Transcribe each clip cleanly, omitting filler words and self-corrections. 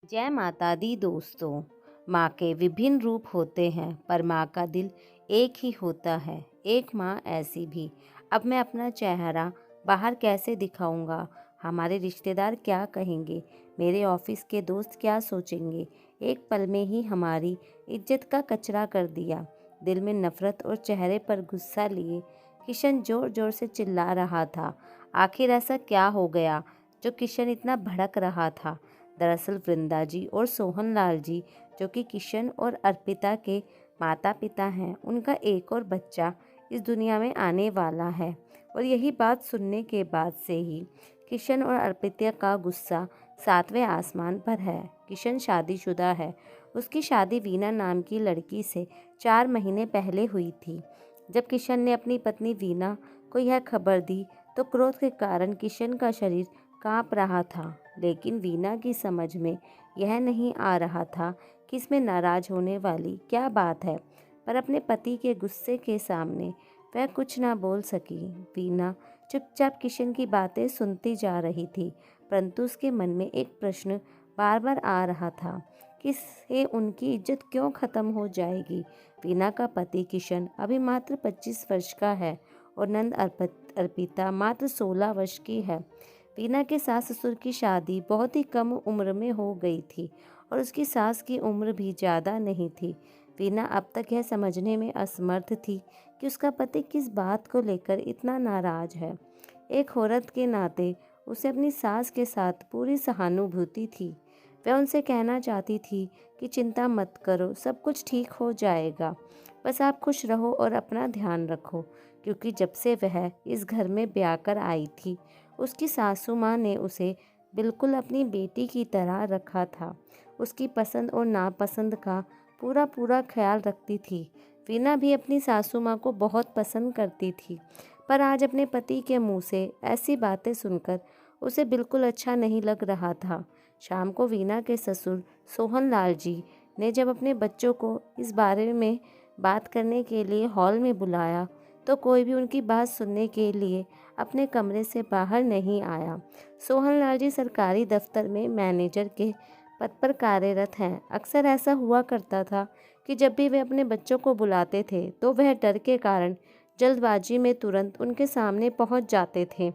जय माता दी दोस्तों। माँ के विभिन्न रूप होते हैं पर माँ का दिल एक ही होता है। एक माँ ऐसी भी। अब मैं अपना चेहरा बाहर कैसे दिखाऊंगा? हमारे रिश्तेदार क्या कहेंगे? मेरे ऑफिस के दोस्त क्या सोचेंगे? एक पल में ही हमारी इज्जत का कचरा कर दिया। दिल में नफरत और चेहरे पर गुस्सा लिए किशन जोर जोर से चिल्ला रहा था। आखिर ऐसा क्या हो गया जो किशन इतना भड़क रहा था? दरअसल वृंदा जी और सोहन लाल जी, जो कि किशन और अर्पिता के माता पिता हैं, उनका एक और बच्चा इस दुनिया में आने वाला है। और यही बात सुनने के बाद से ही किशन और अर्पिता का गुस्सा सातवें आसमान पर है। किशन शादीशुदा है। उसकी शादी वीना नाम की लड़की से 4 महीने पहले हुई थी। जब किशन ने अपनी पत्नी वीना को यह खबर दी तो क्रोध के कारण किशन का शरीर कांप रहा था। लेकिन वीना की समझ में यह नहीं आ रहा था कि इसमें नाराज होने वाली क्या बात है, पर अपने पति के गुस्से के सामने वह कुछ ना बोल सकी। वीना चुपचाप किशन की बातें सुनती जा रही थी, परंतु उसके मन में एक प्रश्न बार बार आ रहा था कि इससे उनकी इज्जत क्यों खत्म हो जाएगी। वीना का पति किशन अभी मात्र 25 वर्ष का है और नंद अर्पिता मात्र 16 वर्ष की है। वीना के सास ससुर की शादी बहुत ही कम उम्र में हो गई थी और उसकी सास की उम्र भी ज़्यादा नहीं थी। वीना अब तक यह समझने में असमर्थ थी कि उसका पति किस बात को लेकर इतना नाराज है। एक औरत के नाते उसे अपनी सास के साथ पूरी सहानुभूति थी। वह उनसे कहना चाहती थी कि चिंता मत करो, सब कुछ ठीक हो जाएगा, बस आप खुश रहो और अपना ध्यान रखो। क्योंकि जब से वह इस घर में ब्याह कर आई थी, उसकी सासू माँ ने उसे बिल्कुल अपनी बेटी की तरह रखा था। उसकी पसंद और नापसंद का पूरा पूरा ख्याल रखती थी। वीना भी अपनी सासू माँ को बहुत पसंद करती थी, पर आज अपने पति के मुंह से ऐसी बातें सुनकर उसे बिल्कुल अच्छा नहीं लग रहा था। शाम को वीना के ससुर सोहन लाल जी ने जब अपने बच्चों को इस बारे में बात करने के लिए हॉल में बुलाया तो कोई भी उनकी बात सुनने के लिए अपने कमरे से बाहर नहीं आया। सोहन लाल जी सरकारी दफ्तर में मैनेजर के पद पर कार्यरत हैं। अक्सर ऐसा हुआ करता था कि जब भी वे अपने बच्चों को बुलाते थे तो वह डर के कारण जल्दबाजी में तुरंत उनके सामने पहुंच जाते थे,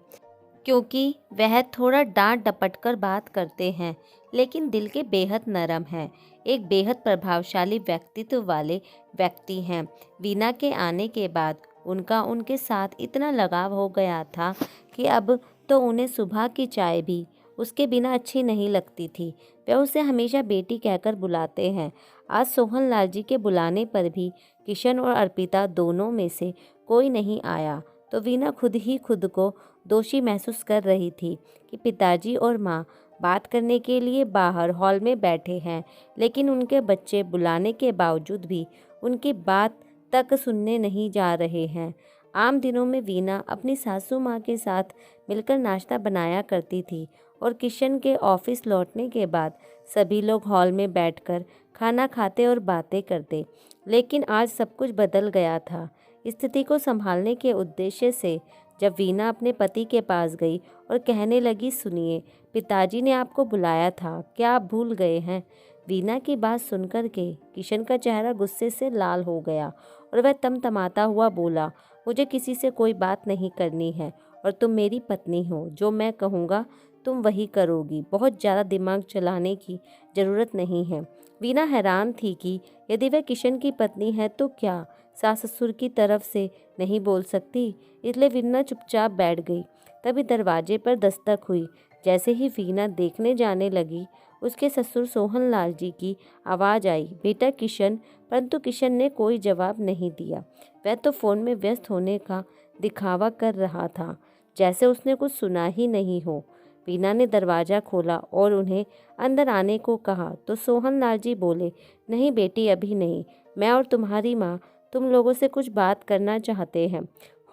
क्योंकि वह थोड़ा डांट डपट कर बात करते हैं लेकिन दिल के बेहद नरम हैं। एक बेहद प्रभावशाली व्यक्तित्व वाले व्यक्ति हैं। वीना के आने के बाद उनका उनके साथ इतना लगाव हो गया था कि अब तो उन्हें सुबह की चाय भी उसके बिना अच्छी नहीं लगती थी। वे उसे हमेशा बेटी कहकर बुलाते हैं। आज सोहन लाल जी के बुलाने पर भी किशन और अर्पिता दोनों में से कोई नहीं आया तो वीना खुद ही खुद को दोषी महसूस कर रही थी कि पिताजी और माँ बात करने के लिए बाहर हॉल में बैठे हैं, लेकिन उनके बच्चे बुलाने के बावजूद भी उनकी बात तक सुनने नहीं जा रहे हैं। आम दिनों में वीना अपनी सासू माँ के साथ मिलकर नाश्ता बनाया करती थी और किशन के ऑफिस लौटने के बाद सभी लोग हॉल में बैठकर खाना खाते और बातें करते। लेकिन आज सब कुछ बदल गया था। स्थिति को संभालने के उद्देश्य से जब वीना अपने पति के पास गई और कहने लगी, सुनिए, पिताजी ने आपको बुलाया था, क्या आप भूल गए हैं? वीना की बात सुनकर के किशन का चेहरा गुस्से से लाल हो गया और वह तमतमाता हुआ बोला, मुझे किसी से कोई बात नहीं करनी है और तुम मेरी पत्नी हो, जो मैं कहूँगा तुम वही करोगी। बहुत ज़्यादा दिमाग चलाने की ज़रूरत नहीं है। वीना हैरान थी कि यदि वह किशन की पत्नी है तो क्या सास ससुर की तरफ से नहीं बोल सकती, इसलिए वीना चुपचाप बैठ गई। तभी दरवाजे पर दस्तक हुई। जैसे ही वीना देखने जाने लगी, उसके ससुर सोहन लाल जी की आवाज़ आई, बेटा किशन। परंतु किशन ने कोई जवाब नहीं दिया। वह तो फ़ोन में व्यस्त होने का दिखावा कर रहा था, जैसे उसने कुछ सुना ही नहीं हो। वीना ने दरवाज़ा खोला और उन्हें अंदर आने को कहा तो सोहन लाल जी बोले, नहीं बेटी, अभी नहीं, मैं और तुम्हारी माँ तुम लोगों से कुछ बात करना चाहते हैं,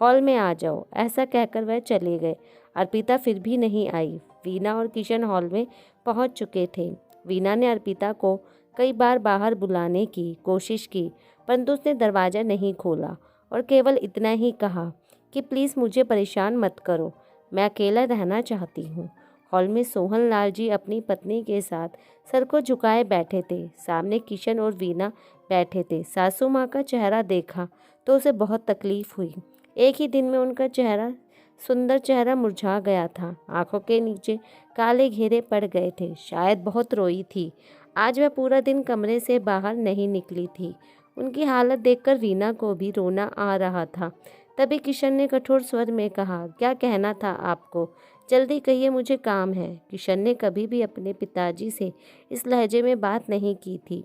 हॉल में आ जाओ। ऐसा कहकर वह चले गए। अर्पिता फिर भी नहीं आई। वीना और किशन हॉल में पहुंच चुके थे। वीना ने अर्पिता को कई बार बाहर बुलाने की कोशिश की, परंतु उसने दरवाज़ा नहीं खोला और केवल इतना ही कहा कि प्लीज़ मुझे परेशान मत करो, मैं अकेला रहना चाहती हूँ। हॉल में सोहन लाल जी अपनी पत्नी के साथ सर को झुकाए बैठे थे। सामने किशन और वीना बैठे थे। सासू माँ का चेहरा देखा तो उसे बहुत तकलीफ हुई। एक ही दिन में उनका सुंदर चेहरा मुरझा गया था। आंखों के नीचे काले घेरे पड़ गए थे। शायद बहुत रोई थी। आज वह पूरा दिन कमरे से बाहर नहीं निकली थी। उनकी हालत देखकर वीना को भी रोना आ रहा था। तभी किशन ने कठोर स्वर में कहा, क्या कहना था आपको? जल्दी कहिए, मुझे काम है। किशन ने कभी भी अपने पिताजी से इस लहजे में बात नहीं की थी।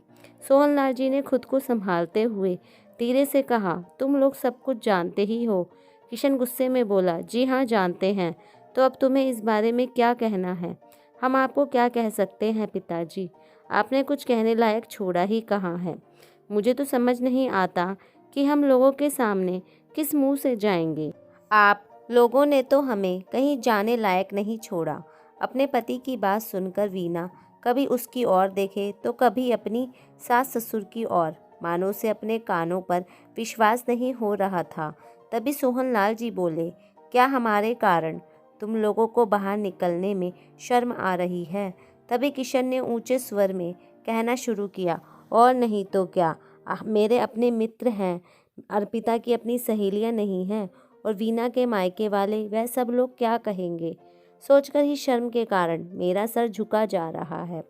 सोहन लाल जी ने खुद को संभालते हुए धीरे से कहा, तुम लोग सब कुछ जानते ही हो। किशन गुस्से में बोला, जी हाँ जानते हैं। तो अब तुम्हें इस बारे में क्या कहना है? हम आपको क्या कह सकते हैं पिताजी? आपने कुछ कहने लायक छोड़ा ही कहाँ है। मुझे तो समझ नहीं आता कि हम लोगों के सामने किस मुंह से जाएंगे। आप लोगों ने तो हमें कहीं जाने लायक नहीं छोड़ा। अपने पति की बात सुनकर वीना कभी उसकी ओर देखे तो कभी अपनी सास ससुर की ओर, मानो उसे अपने कानों पर विश्वास नहीं हो रहा था। तभी सोहन लाल जी बोले, क्या हमारे कारण तुम लोगों को बाहर निकलने में शर्म आ रही है? तभी किशन ने ऊंचे स्वर में कहना शुरू किया, और नहीं तो क्या, मेरे अपने मित्र हैं, अर्पिता की अपनी सहेलियां नहीं हैं, और वीना के मायके वाले, वह सब लोग क्या कहेंगे? सोचकर ही शर्म के कारण मेरा सर झुका जा रहा है।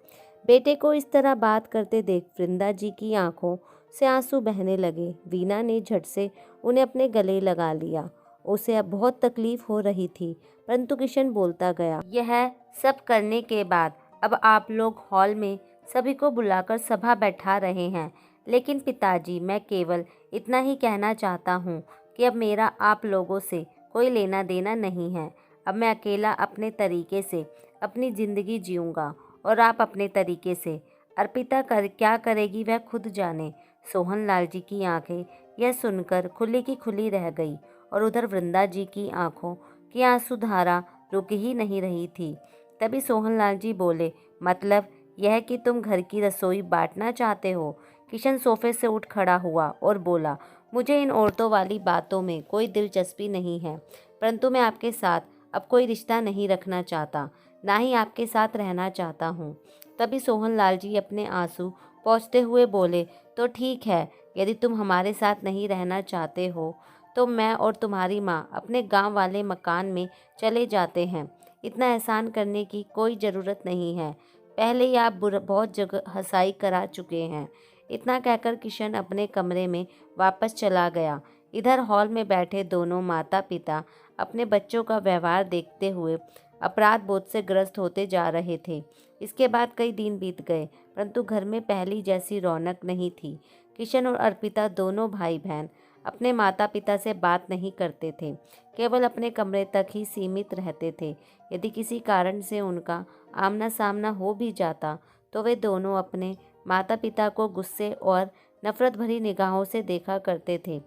बेटे को इस तरह बात करते देख वृंदा जी की आंखों से आंसू बहने लगे। वीना ने झट से उन्हें अपने गले लगा लिया। उसे अब बहुत तकलीफ हो रही थी, परंतु किशन बोलता गया, यह सब करने के बाद अब आप लोग हॉल में सभी को बुलाकर सभा बैठा रहे हैं। लेकिन पिताजी, मैं केवल इतना ही कहना चाहता हूँ कि अब मेरा आप लोगों से कोई लेना देना नहीं है। अब मैं अकेला अपने तरीके से अपनी ज़िंदगी जीऊँगा और आप अपने तरीके से। अर्पिता क्या करेगी वह खुद जाने। सोहन लाल जी की आंखें यह सुनकर खुली की खुली रह गई और उधर वृंदा जी की आंखों की आंसू धारा रुक ही नहीं रही थी। तभी सोहन लाल जी बोले, मतलब यह कि तुम घर की रसोई बांटना चाहते हो? किशन सोफे से उठ खड़ा हुआ और बोला, मुझे इन औरतों वाली बातों में कोई दिलचस्पी नहीं है, परंतु मैं आपके साथ अब कोई रिश्ता नहीं रखना चाहता, ना ही आपके साथ रहना चाहता हूँ। तभी सोहन लाल जी अपने आंसू पोंछते हुए बोले, तो ठीक है, यदि तुम हमारे साथ नहीं रहना चाहते हो तो मैं और तुम्हारी माँ अपने गांव वाले मकान में चले जाते हैं। इतना एहसान करने की कोई ज़रूरत नहीं है, पहले ही आप बहुत जगह हंसाई करा चुके हैं। इतना कहकर किशन अपने कमरे में वापस चला गया। इधर हॉल में बैठे दोनों माता पिता अपने बच्चों का व्यवहार देखते हुए अपराध बोध से ग्रस्त होते जा रहे थे। इसके बाद कई दिन बीत गए, परंतु घर में पहली जैसी रौनक नहीं थी। किशन और अर्पिता दोनों भाई बहन अपने माता पिता से बात नहीं करते थे, केवल अपने कमरे तक ही सीमित रहते थे। यदि किसी कारण से उनका आमना सामना हो भी जाता तो वे दोनों अपने माता पिता को गुस्से और नफरत भरी निगाहों से देखा करते थे।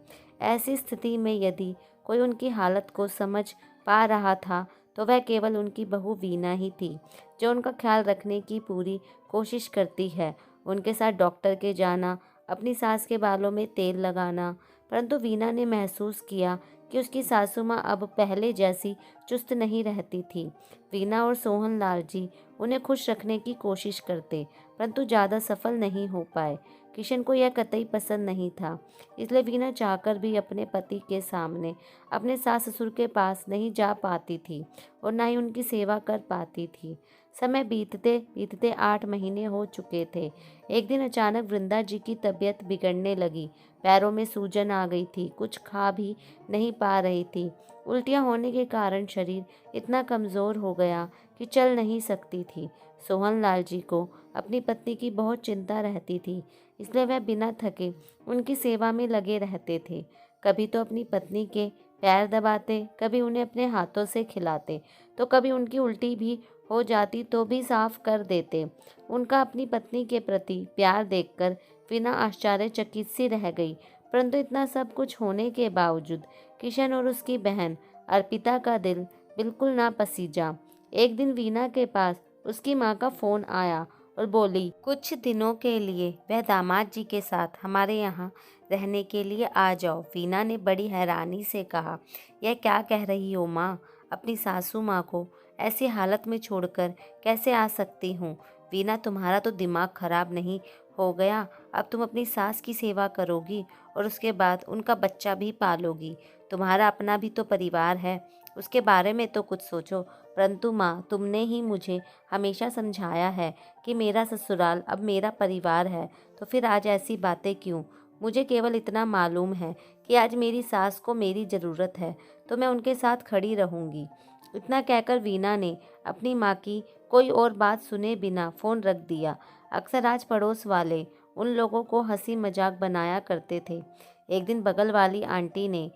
ऐसी स्थिति में यदि कोई उनकी हालत को समझ पा रहा था तो वह केवल उनकी बहू वीना ही थी, जो उनका ख्याल रखने की पूरी कोशिश करती है। उनके साथ डॉक्टर के जाना, अपनी सास के बालों में तेल लगाना। परंतु वीना ने महसूस किया कि उसकी सासू माँ अब पहले जैसी चुस्त नहीं रहती थी। वीना और सोहन लाल जी उन्हें खुश रखने की कोशिश करते, परंतु ज़्यादा सफल नहीं हो पाए। किशन को यह कतई पसंद नहीं था, इसलिए वीना चाहकर भी अपने पति के सामने अपने सास ससुर के पास नहीं जा पाती थी और ना ही उनकी सेवा कर पाती थी। समय बीतते बीतते 8 महीने हो चुके थे। एक दिन अचानक वृंदा जी की तबीयत बिगड़ने लगी। पैरों में सूजन आ गई थी, कुछ खा भी नहीं पा रही थी। उल्टियाँ होने के कारण शरीर इतना कमज़ोर हो गया कि चल नहीं सकती थी। सोहन लाल जी को अपनी पत्नी की बहुत चिंता रहती थी, इसलिए वह बिना थके उनकी सेवा में लगे रहते थे। कभी तो अपनी पत्नी के पैर दबाते, कभी उन्हें अपने हाथों से खिलाते, तो कभी उनकी उल्टी भी हो जाती तो भी साफ कर देते। उनका अपनी पत्नी के प्रति प्यार देखकर वीना आश्चर्यचकित सी रह गई। परंतु इतना सब कुछ होने के बावजूद किशन और उसकी बहन अर्पिता का दिल बिल्कुल ना पसीजा। एक दिन वीना के पास उसकी माँ का फ़ोन आया और बोली, कुछ दिनों के लिए वह दामाद जी के साथ हमारे यहाँ रहने के लिए आ जाओ। वीना ने बड़ी हैरानी से कहा, यह क्या कह रही हो माँ? अपनी सासू माँ को ऐसी हालत में छोड़कर कैसे आ सकती हूँ। वीना, तुम्हारा तो दिमाग खराब नहीं हो गया? अब तुम अपनी सास की सेवा करोगी और उसके बाद उनका बच्चा भी पालोगी। तुम्हारा अपना भी तो परिवार है, उसके बारे में तो कुछ सोचो। परंतु माँ, तुमने ही मुझे हमेशा समझाया है कि मेरा ससुराल अब मेरा परिवार है, तो फिर आज ऐसी बातें क्यों? मुझे केवल इतना मालूम है कि आज मेरी सास को मेरी ज़रूरत है, तो मैं उनके साथ खड़ी रहूँगी। इतना कहकर वीना ने अपनी माँ की कोई और बात सुने बिना फ़ोन रख दिया। अक्सर आज पड़ोस वाले उन लोगों को हंसी मजाक बनाया करते थे। एक दिन बगल वाली आंटी ने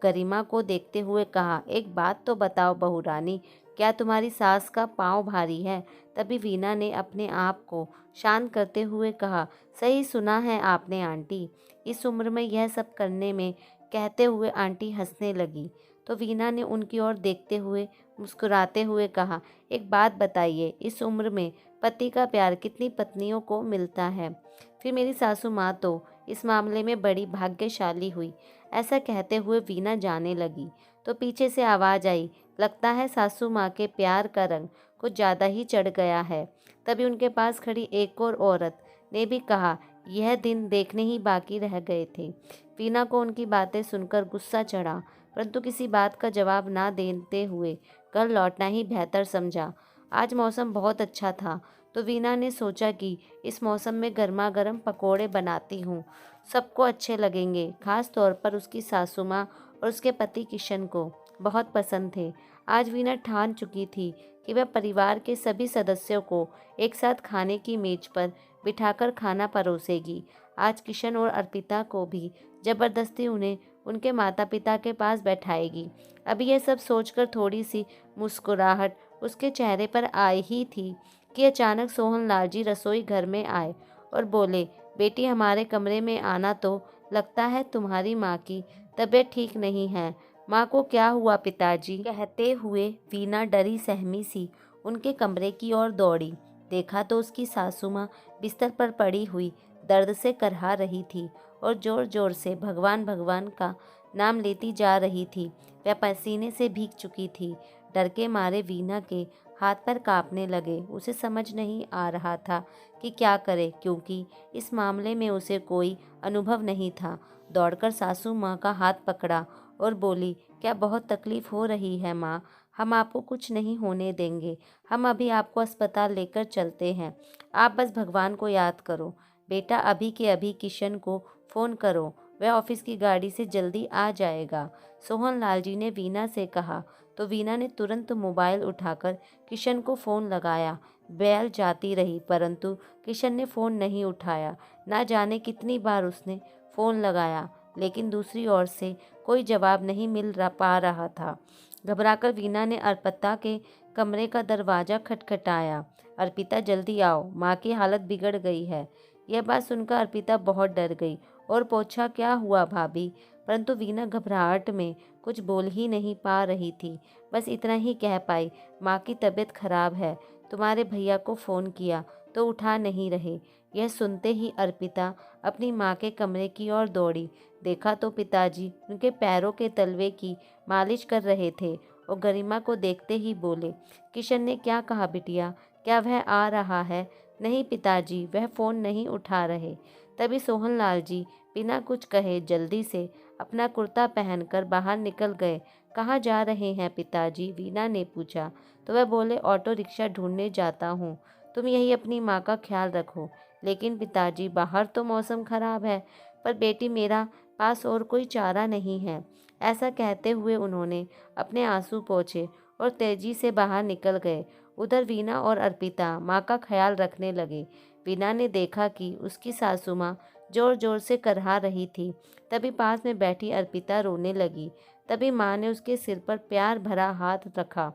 गरिमा को देखते हुए कहा, एक बात तो बताओ बहू रानी, क्या तुम्हारी सास का पाँव भारी है? तभी वीना ने अपने आप को शांत करते हुए कहा, सही सुना है आपने आंटी, इस उम्र में यह सब करने में। कहते हुए आंटी हंसने लगी तो वीना ने उनकी ओर देखते हुए मुस्कुराते हुए कहा, एक बात बताइए, इस उम्र में पति का प्यार कितनी पत्नियों को मिलता है? फिर मेरी सासू माँ तो इस मामले में बड़ी भाग्यशाली हुई। ऐसा कहते हुए वीना जाने लगी तो पीछे से आवाज़ आई, लगता है सासू माँ के प्यार का रंग कुछ ज़्यादा ही चढ़ गया है। तभी उनके पास खड़ी एक और औरत ने भी कहा, यह दिन देखने ही बाकी रह गए थे। वीना को उनकी बातें सुनकर गुस्सा चढ़ा, परंतु किसी बात का जवाब ना देते हुए घर लौटना ही बेहतर समझा। आज मौसम बहुत अच्छा था तो वीना ने सोचा कि इस मौसम में गर्मा गर्म पकोड़े बनाती हूँ, सबको अच्छे लगेंगे। खास तौर पर उसकी सासू माँ और उसके पति किशन को बहुत पसंद थे। आज वीना ठान चुकी थी कि वह परिवार के सभी सदस्यों को एक साथ खाने की मेज पर बिठाकर खाना परोसेगी। आज किशन और अर्पिता को भी जबरदस्ती उन्हें उनके माता पिता के पास बैठाएगी। अभी यह सब सोचकर थोड़ी सी मुस्कुराहट उसके चेहरे पर आई ही थी कि अचानक सोहन लाल जी रसोई घर में आए और बोले, बेटी हमारे कमरे में आना, तो लगता है तुम्हारी माँ की तबीयत ठीक नहीं है। माँ को क्या हुआ पिताजी? कहते हुए वीना डरी सहमी सी उनके कमरे की ओर दौड़ी। देखा तो उसकी सासू माँ बिस्तर पर पड़ी हुई दर्द से करहा रही थी और जोर जोर से भगवान भगवान का नाम लेती जा रही थी। वह पसीने से भीग चुकी थी। डर के मारे वीना के हाथ पैर कांपने लगे। उसे समझ नहीं आ रहा था कि क्या करे, क्योंकि इस मामले में उसे कोई अनुभव नहीं था। दौड़कर सासू माँ का हाथ पकड़ा और बोली, क्या बहुत तकलीफ हो रही है माँ? हम आपको कुछ नहीं होने देंगे। हम अभी आपको अस्पताल लेकर चलते हैं। आप बस भगवान को याद करो। बेटा, अभी के अभी किशन को फ़ोन करो, वह ऑफिस की गाड़ी से जल्दी आ जाएगा। सोहन लाल जी ने वीना से कहा तो वीना ने तुरंत मोबाइल उठाकर किशन को फ़ोन लगाया। बेल जाती रही परंतु किशन ने फ़ोन नहीं उठाया। ना जाने कितनी बार उसने फ़ोन लगाया, लेकिन दूसरी ओर से कोई जवाब नहीं मिल पा रहा था। घबराकर वीना ने अर्पिता के कमरे का दरवाज़ा खटखटाया। अर्पिता, जल्दी आओ, माँ की हालत बिगड़ गई है। यह बात सुनकर अर्पिता बहुत डर गई और पूछा, क्या हुआ भाभी? परंतु वीना घबराहट में कुछ बोल ही नहीं पा रही थी। बस इतना ही कह पाई, माँ की तबीयत खराब है। तुम्हारे भैया को फ़ोन किया तो उठा नहीं रहे। यह सुनते ही अर्पिता अपनी माँ के कमरे की ओर दौड़ी। देखा तो पिताजी उनके पैरों के तलवे की मालिश कर रहे थे और गरिमा को देखते ही बोले, किशन ने क्या कहा बिटिया? क्या वह आ रहा है? नहीं पिताजी, वह फ़ोन नहीं उठा रहे। तभी सोहन लाल जी बिना कुछ कहे जल्दी से अपना कुर्ता पहनकर बाहर निकल गए। कहाँ जा रहे हैं पिताजी? वीना ने पूछा तो वह बोले, ऑटो रिक्शा ढूंढने जाता हूँ। तुम यही अपनी माँ का ख्याल रखो। लेकिन पिताजी, बाहर तो मौसम खराब है। पर बेटी, मेरा पास और कोई चारा नहीं है। ऐसा कहते हुए उन्होंने अपने आंसू पोंछे और तेजी से बाहर निकल गए। उधर वीना और अर्पिता माँ का ख्याल रखने लगे। वीना ने देखा कि उसकी सासू माँ जोर जोर से करहा रही थी। तभी पास में बैठी अर्पिता रोने लगी। तभी माँ ने उसके सिर पर प्यार भरा हाथ रखा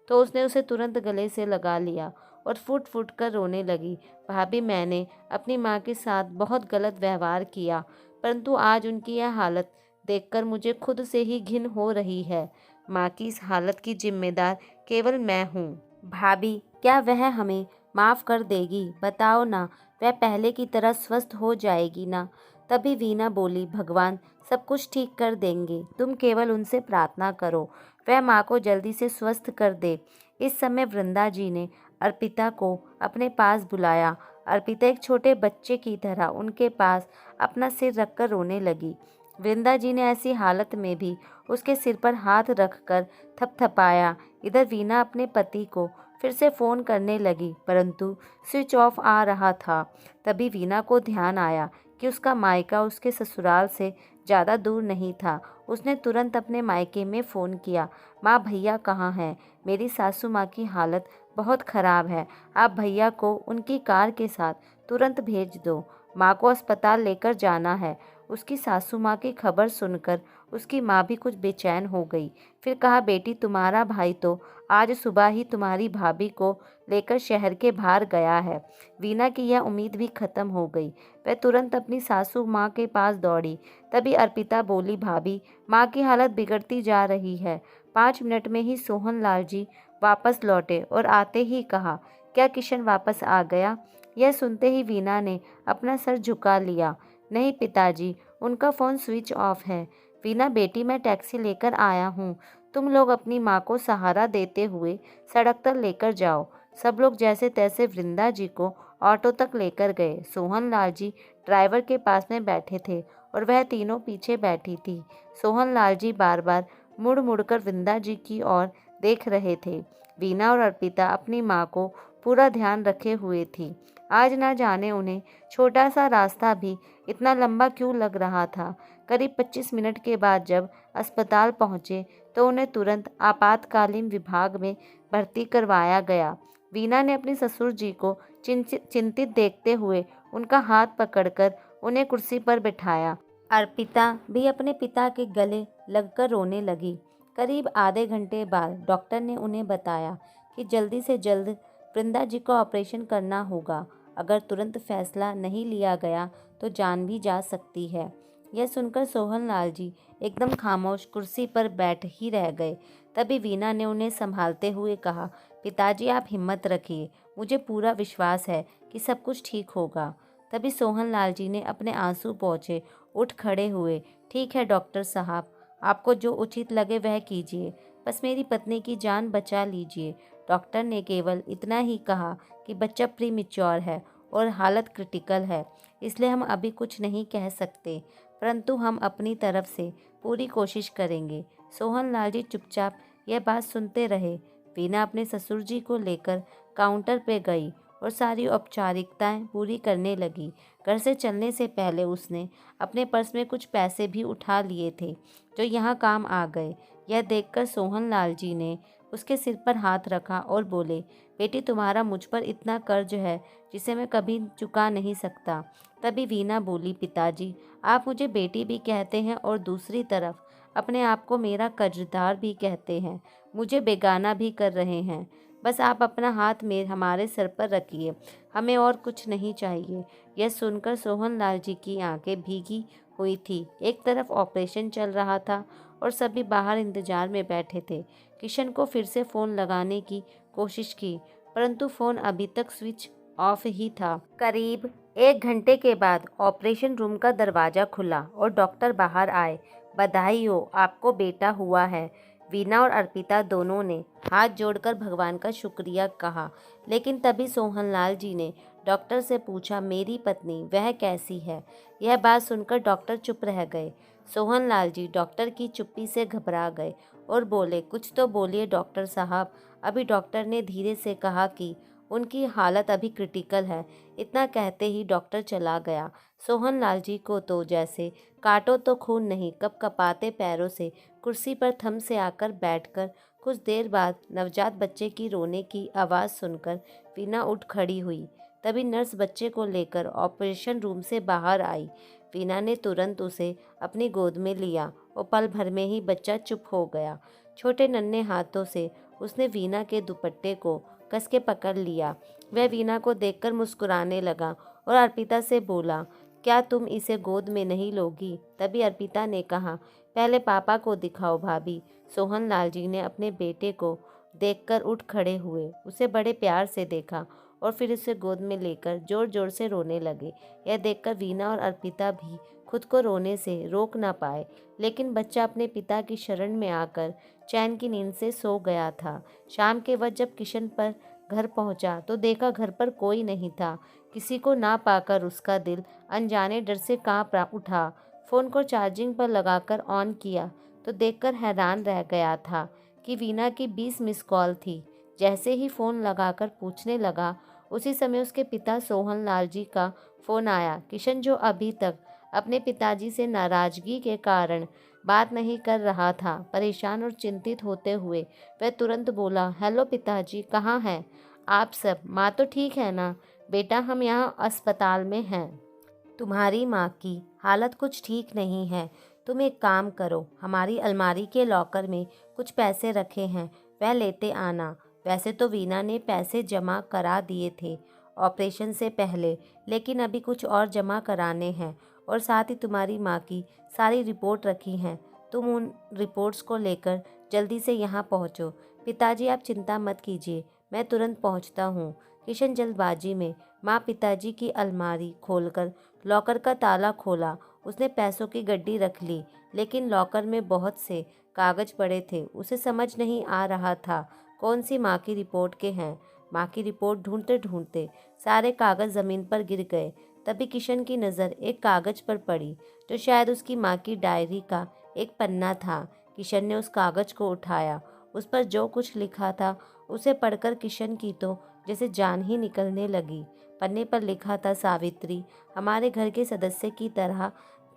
तो उसने उसे तुरंत गले से लगा लिया और फुट फुट कर रोने लगी। भाभी, मैंने अपनी माँ के साथ बहुत गलत व्यवहार किया, परंतु आज उनकी यह हालत देखकर मुझे खुद से ही घिन हो रही है। माँ की इस हालत की जिम्मेदार केवल मैं हूँ। भाभी, क्या वह हमें माफ़ कर देगी? बताओ ना, वह पहले की तरह स्वस्थ हो जाएगी ना? तभी वीना बोली, भगवान सब कुछ ठीक कर देंगे, तुम केवल उनसे प्रार्थना करो, वह माँ को जल्दी से स्वस्थ कर दे। इस समय वृंदा जी ने अर्पिता को अपने पास बुलाया। अर्पिता एक छोटे बच्चे की तरह उनके पास अपना सिर रखकर रोने लगी। वृंदा जी ने ऐसी हालत में भी उसके सिर पर हाथ रखकर थपथपाया। इधर वीना अपने पति को फिर से फ़ोन करने लगी, परंतु स्विच ऑफ आ रहा था। तभी वीना को ध्यान आया कि उसका मायका उसके ससुराल से ज़्यादा दूर नहीं था। उसने तुरंत अपने मायके में फ़ोन किया। माँ, भैया कहाँ हैं? मेरी सासू माँ की हालत बहुत ख़राब है। आप भैया को उनकी कार के साथ तुरंत भेज दो। माँ को अस्पताल लेकर जाना है। उसकी सासू माँ की खबर सुनकर उसकी माँ भी कुछ बेचैन हो गई। फिर कहा, बेटी, तुम्हारा भाई तो आज सुबह ही तुम्हारी भाभी को लेकर शहर के बाहर गया है। वीना की यह उम्मीद भी खत्म हो गई। वह तुरंत अपनी सासू माँ के पास दौड़ी। तभी अर्पिता बोली, भाभी, माँ की हालत बिगड़ती जा रही है। 5 मिनट में ही सोहन लाल जी वापस लौटे और आते ही कहा, क्या किशन वापस आ गया? यह सुनते ही वीना ने अपना सर झुका लिया। नहीं पिताजी, उनका फ़ोन स्विच ऑफ है। वीना बेटी, मैं टैक्सी लेकर आया हूँ। तुम लोग अपनी माँ को सहारा देते हुए सड़क तक लेकर जाओ। सब लोग जैसे तैसे वृंदा जी को ऑटो तक लेकर गए। सोहन लाल जी ड्राइवर के पास में बैठे थे और वह तीनों पीछे बैठी थी। सोहन लाल जी बार बार मुड़ मुड़कर वृंदा जी की ओर देख रहे थे। वीना और अर्पिता अपनी माँ को पूरा ध्यान रखे हुए थी। आज ना जाने उन्हें छोटा सा रास्ता भी इतना लंबा क्यों लग रहा था। करीब 25 मिनट के बाद जब अस्पताल पहुंचे तो उन्हें तुरंत आपातकालीन विभाग में भर्ती करवाया गया। वीना ने अपने ससुर जी को चिंतित देखते हुए उनका हाथ पकड़कर उन्हें कुर्सी पर बिठाया। अर्पिता भी अपने पिता के गले लगकर रोने लगी। करीब आधे घंटे बाद डॉक्टर ने उन्हें बताया कि जल्दी से जल्द वृंदा जी को ऑपरेशन करना होगा। अगर तुरंत फैसला नहीं लिया गया तो जान भी जा सकती है। यह सुनकर सोहन लाल जी एकदम खामोश कुर्सी पर बैठ ही रह गए। तभी वीना ने उन्हें संभालते हुए कहा, पिताजी, आप हिम्मत रखिए, मुझे पूरा विश्वास है कि सब कुछ ठीक होगा। तभी सोहन लाल जी ने अपने आंसू पोंछे उठ खड़े हुए। ठीक है डॉक्टर साहब, आपको जो उचित लगे वह कीजिए, बस मेरी पत्नी की जान बचा लीजिए। डॉक्टर ने केवल इतना ही कहा कि बच्चा प्रीमेच्योर है और हालत क्रिटिकल है, इसलिए हम अभी कुछ नहीं कह सकते, परंतु हम अपनी तरफ से पूरी कोशिश करेंगे। सोहन लाल जी चुपचाप यह बात सुनते रहे। वीना अपने ससुर जी को लेकर काउंटर पे गई और सारी औपचारिकताएं पूरी करने लगी। घर से चलने से पहले उसने अपने पर्स में कुछ पैसे भी उठा लिए थे जो यहाँ काम आ गए। यह देखकर सोहन लाल जी ने उसके सिर पर हाथ रखा और बोले, बेटी, तुम्हारा मुझ पर इतना कर्ज है जिसे मैं कभी चुका नहीं सकता। तभी वीना बोली, पिताजी, आप मुझे बेटी भी कहते हैं और दूसरी तरफ अपने आप को मेरा कर्जदार भी कहते हैं। मुझे बेगाना भी कर रहे हैं। बस आप अपना हाथ हमारे सर पर रखिए, हमें और कुछ नहीं चाहिए। यह सुनकर सोहन लाल जी की आंखें भीगी हुई थी। एक तरफ ऑपरेशन चल रहा था और सभी बाहर इंतजार में बैठे थे। किशन को फिर से फ़ोन लगाने की कोशिश की, परंतु फ़ोन अभी तक स्विच ऑफ ही था। करीब 1 घंटे के बाद ऑपरेशन रूम का दरवाज़ा खुला और डॉक्टर बाहर आए। बधाई हो, आपको बेटा हुआ है। वीना और अर्पिता दोनों ने हाथ जोड़कर भगवान का शुक्रिया कहा। लेकिन तभी सोहनलाल जी ने डॉक्टर से पूछा, मेरी पत्नी वह कैसी है? यह बात सुनकर डॉक्टर चुप रह गए। सोहनलाल जी डॉक्टर की चुप्पी से घबरा गए और बोले, कुछ तो बोलिए डॉक्टर साहब। अभी डॉक्टर ने धीरे से कहा कि उनकी हालत अभी क्रिटिकल है। इतना कहते ही डॉक्टर चला गया। सोहनलाल जी को तो जैसे काटो तो खून नहीं, कपकपाते पैरों से कुर्सी पर थम से आकर बैठकर कुछ देर बाद नवजात बच्चे की रोने की आवाज़ सुनकर वीना उठ खड़ी हुई। तभी नर्स बच्चे को लेकर ऑपरेशन रूम से बाहर आई। वीना ने तुरंत उसे अपनी गोद में लिया और पल भर में ही बच्चा चुप हो गया। छोटे नन्हे हाथों से उसने वीना के दुपट्टे को कस के पकड़ लिया। वह वीना को देखकर मुस्कुराने लगा और अर्पिता से बोला, क्या तुम इसे गोद में नहीं लोगी? तभी अर्पिता ने कहा, पहले पापा को दिखाओ भाभी। सोहनलाल जी ने अपने बेटे को देखकर उठ खड़े हुए, उसे बड़े प्यार से देखा और फिर उसे गोद में लेकर जोर जोर से रोने लगे। यह देखकर वीना और अर्पिता भी खुद को रोने से रोक ना पाए, लेकिन बच्चा अपने पिता की शरण में आकर चैन की नींद से सो गया था। शाम के वक्त जब किशन पर घर पहुंचा तो देखा घर पर कोई नहीं था। किसी को ना पाकर उसका दिल अनजाने डर से कांप उठा। फ़ोन को चार्जिंग पर लगाकर ऑन किया तो देखकर हैरान रह गया था कि वीना की 20 मिस कॉल थी। जैसे ही फ़ोन लगाकर पूछने लगा, उसी समय उसके पिता सोहन लाल जी का फ़ोन आया। किशन, जो अभी तक अपने पिताजी से नाराज़गी के कारण बात नहीं कर रहा था, परेशान और चिंतित होते हुए वह तुरंत बोला, हेलो पिताजी, कहाँ हैं आप सब? माँ तो ठीक है ना? बेटा, हम यहाँ अस्पताल में हैं। तुम्हारी माँ की हालत कुछ ठीक नहीं है। तुम एक काम करो, हमारी अलमारी के लॉकर में कुछ पैसे रखे हैं, वह लेते आना। वैसे तो वीना ने पैसे जमा करा दिए थे ऑपरेशन से पहले, लेकिन अभी कुछ और जमा कराने हैं और साथ ही तुम्हारी माँ की सारी रिपोर्ट रखी हैं। तुम उन रिपोर्ट्स को लेकर जल्दी से यहाँ पहुँचो। पिताजी, आप चिंता मत कीजिए, मैं तुरंत पहुँचता हूँ। किशन जल्दबाजी में माँ पिताजी की अलमारी खोलकर लॉकर का ताला खोला। उसने पैसों की गड्डी रख ली, लेकिन लॉकर में बहुत से कागज पड़े थे। उसे समझ नहीं आ रहा था कौन सी माँ की रिपोर्ट के हैं। माँ की रिपोर्ट ढूंढते ढूंढते सारे कागज ज़मीन पर गिर गए। तभी किशन की नज़र एक कागज पर पड़ी, जो शायद उसकी माँ की डायरी का एक पन्ना था। किशन ने उस कागज को उठाया। उस पर जो कुछ लिखा था उसे पढ़कर किशन की तो जैसे जान ही निकलने लगी। पन्ने पर लिखा था, सावित्री हमारे घर के सदस्य की तरह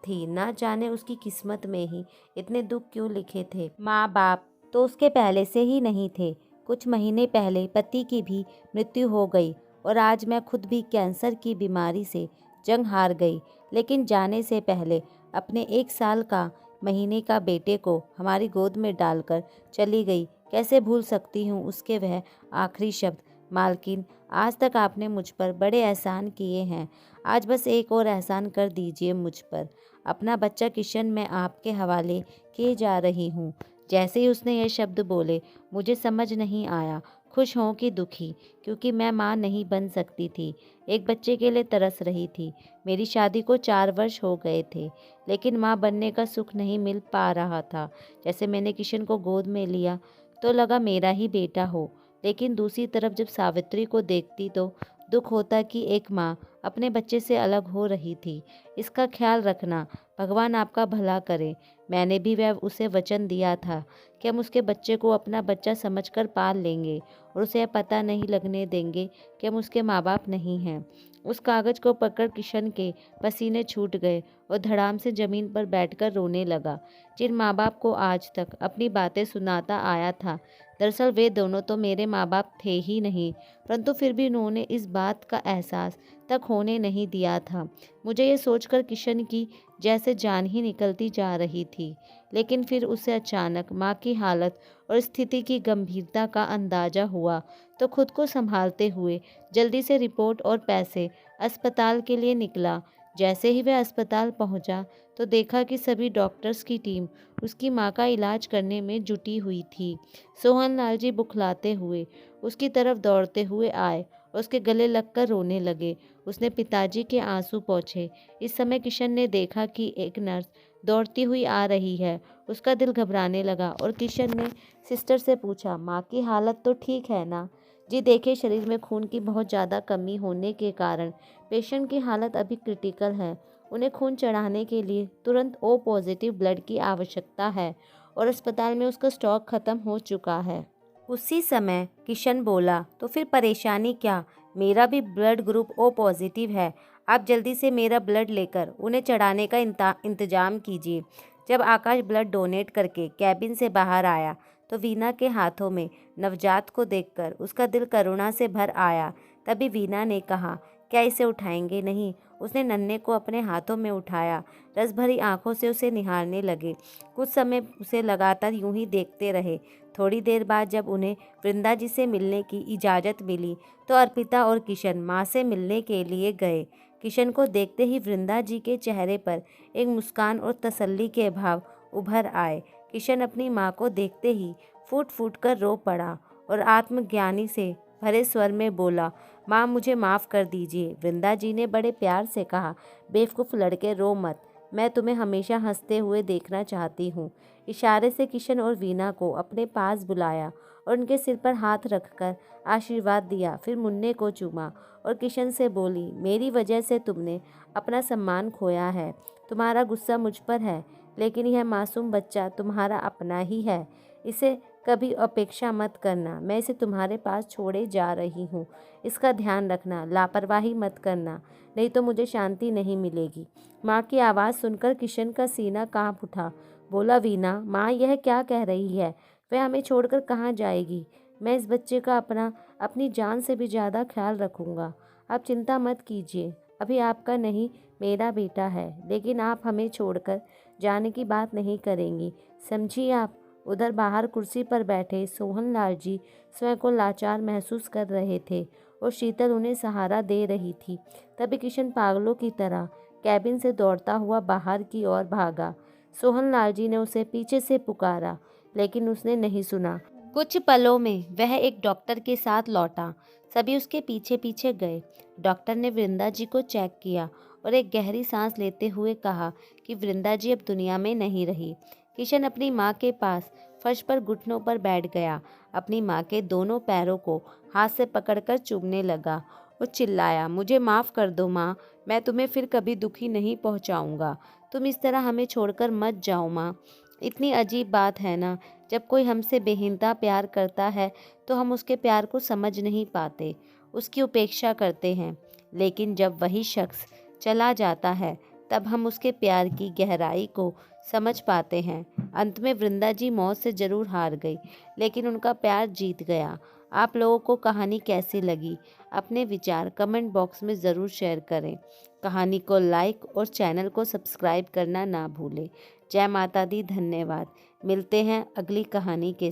थी, ना जाने उसकी किस्मत में ही इतने दुख क्यों लिखे थे। माँ बाप तो उसके पहले से ही नहीं थे। कुछ महीने पहले पति की भी मृत्यु हो गई और आज मैं खुद भी कैंसर की बीमारी से जंग हार गई, लेकिन जाने से पहले अपने 1 साल का महीने का बेटे को हमारी गोद में डालकर चली गई। कैसे भूल सकती हूँ उसके वह आखिरी शब्द। मालकिन, आज तक आपने मुझ पर बड़े एहसान किए हैं, आज बस एक और एहसान कर दीजिए मुझ पर। अपना बच्चा किशन मैं आपके हवाले किए जा रही हूँ। जैसे ही उसने ये शब्द बोले, मुझे समझ नहीं आया खुश हों कि दुखी, क्योंकि मैं माँ नहीं बन सकती थी। एक बच्चे के लिए तरस रही थी। मेरी शादी को 4 वर्ष हो गए थे, लेकिन माँ बनने का सुख नहीं मिल पा रहा था। जैसे मैंने किशन को गोद में लिया तो लगा मेरा ही बेटा हो, लेकिन दूसरी तरफ जब सावित्री को देखती तो दुख होता कि एक माँ अपने बच्चे से अलग हो रही थी। इसका ख्याल रखना, भगवान आपका भला करे। मैंने भी वह उसे वचन दिया था कि हम उसके बच्चे को अपना बच्चा समझकर पाल लेंगे और उसे यह पता नहीं लगने देंगे कि हम उसके माँ बाप नहीं हैं। उस कागज को पकड़ किशन के पसीने छूट गए और धड़ाम से जमीन पर बैठकर रोने लगा। जिन माँ बाप को आज तक अपनी बातें सुनाता आया था, दरअसल वे दोनों तो मेरे माँ बाप थे ही नहीं, परंतु फिर भी उन्होंने इस बात का एहसास तक होने नहीं दिया था। मुझे ये सोचकर किशन की जैसे जान ही निकलती जा रही थी, लेकिन फिर उसे अचानक माँ की हालत और स्थिति की गंभीरता का अंदाजा हुआ तो खुद को संभालते हुए जल्दी से रिपोर्ट और पैसे अस्पताल के लिए निकला। जैसे ही वह अस्पताल पहुंचा तो देखा कि सभी डॉक्टर्स की टीम उसकी माँ का इलाज करने में जुटी हुई थी। सोहन लाल जी बुखलाते हुए उसकी तरफ दौड़ते हुए आए, उसके गले लगकर रोने लगे। उसने पिताजी के आंसू पोंछे। इस समय किशन ने देखा कि एक नर्स दौड़ती हुई आ रही है। उसका दिल घबराने लगा और किशन ने सिस्टर से पूछा, माँ की हालत तो ठीक है ना? जी देखिए, शरीर में खून की बहुत ज़्यादा कमी होने के कारण पेशेंट की हालत अभी क्रिटिकल है। उन्हें खून चढ़ाने के लिए तुरंत ओ पॉजिटिव ब्लड की आवश्यकता है और अस्पताल में उसका स्टॉक खत्म हो चुका है। उसी समय किशन बोला, तो फिर परेशानी क्या? मेरा भी ब्लड ग्रुप ओ पॉजिटिव है। आप जल्दी से मेरा ब्लड लेकर उन्हें चढ़ाने का इंतजाम कीजिए। जब आकाश ब्लड डोनेट करके कैबिन से बाहर आया तो वीना के हाथों में नवजात को देखकर उसका दिल करुणा से भर आया। तभी वीना ने कहा, क्या इसे उठाएंगे? नहीं। उसने नन्हे को अपने हाथों में उठाया। रस भरी आंखों से उसे निहारने लगे। कुछ समय उसे लगातार यूं ही देखते रहे। थोड़ी देर बाद जब उन्हें वृंदा जी से मिलने की इजाज़त मिली तो अर्पिता और किशन माँ से मिलने के लिए गए। किशन को देखते ही वृंदा जी के चेहरे पर एक मुस्कान और तसल्ली के भाव उभर आए। किशन अपनी माँ को देखते ही फूट फूट कर रो पड़ा और आत्मज्ञानी से भरे स्वर में बोला, माँ मुझे माफ़ कर दीजिए। वृंदा जी ने बड़े प्यार से कहा, बेवकूफ़ लड़के रो मत, मैं तुम्हें हमेशा हंसते हुए देखना चाहती हूँ। इशारे से किशन और वीना को अपने पास बुलाया और उनके सिर पर हाथ रखकर आशीर्वाद दिया। फिर मुन्ने को चूमा और किशन से बोली, मेरी वजह से तुमने अपना सम्मान खोया है। तुम्हारा गुस्सा मुझ पर है, लेकिन यह मासूम बच्चा तुम्हारा अपना ही है। इसे कभी अपेक्षा मत करना। मैं इसे तुम्हारे पास छोड़े जा रही हूँ। इसका ध्यान रखना, लापरवाही मत करना, नहीं तो मुझे शांति नहीं मिलेगी। माँ की आवाज़ सुनकर किशन का सीना कांप उठा। बोला, वीना, माँ यह क्या कह रही है? वह हमें छोड़कर कहाँ जाएगी? मैं इस बच्चे का अपनी जान से भी ज़्यादा ख्याल रखूँगा। आप चिंता मत कीजिए। अभी आपका नहीं, मेरा बेटा है, लेकिन आप हमें छोड़कर जाने की बात नहीं करेंगी, समझिए आप। उधर बाहर कुर्सी पर बैठे सोहनलाल जी स्वयं को लाचार महसूस कर रहे थे और शीतल उन्हें सहारा दे रही थी। तभी किशन पागलों की तरह कैबिन से दौड़ता हुआ बाहर की ओर भागा। सोहनलाल जी ने उसे पीछे से पुकारा, लेकिन उसने नहीं सुना। कुछ पलों में वह एक डॉक्टर के साथ लौटा। सभी उसके पीछे पीछे गए। डॉक्टर ने वृंदा जी को चेक किया और एक गहरी सांस लेते हुए कहा कि वृंदा जी अब दुनिया में नहीं रही। किशन अपनी माँ के पास फर्श पर घुटनों पर बैठ गया। अपनी माँ के दोनों पैरों को हाथ से पकड़कर चूमने लगा और चिल्लाया, मुझे माफ़ कर दो माँ, मैं तुम्हें फिर कभी दुखी नहीं पहुँचाऊँगा। तुम इस तरह हमें छोड़कर मत जाओ माँ। इतनी अजीब बात है ना, जब कोई हमसे बेहिंता प्यार करता है तो हम उसके प्यार को समझ नहीं पाते, उसकी उपेक्षा करते हैं। लेकिन जब वही शख्स चला जाता है तब हम उसके प्यार की गहराई को समझ पाते हैं। अंत में वृंदा जी मौत से जरूर हार गई, लेकिन उनका प्यार जीत गया। आप लोगों को कहानी कैसी लगी? अपने विचार कमेंट बॉक्स में ज़रूर शेयर करें। कहानी को लाइक और चैनल को सब्सक्राइब करना ना भूलें। जय माता दी। धन्यवाद। मिलते हैं अगली कहानी के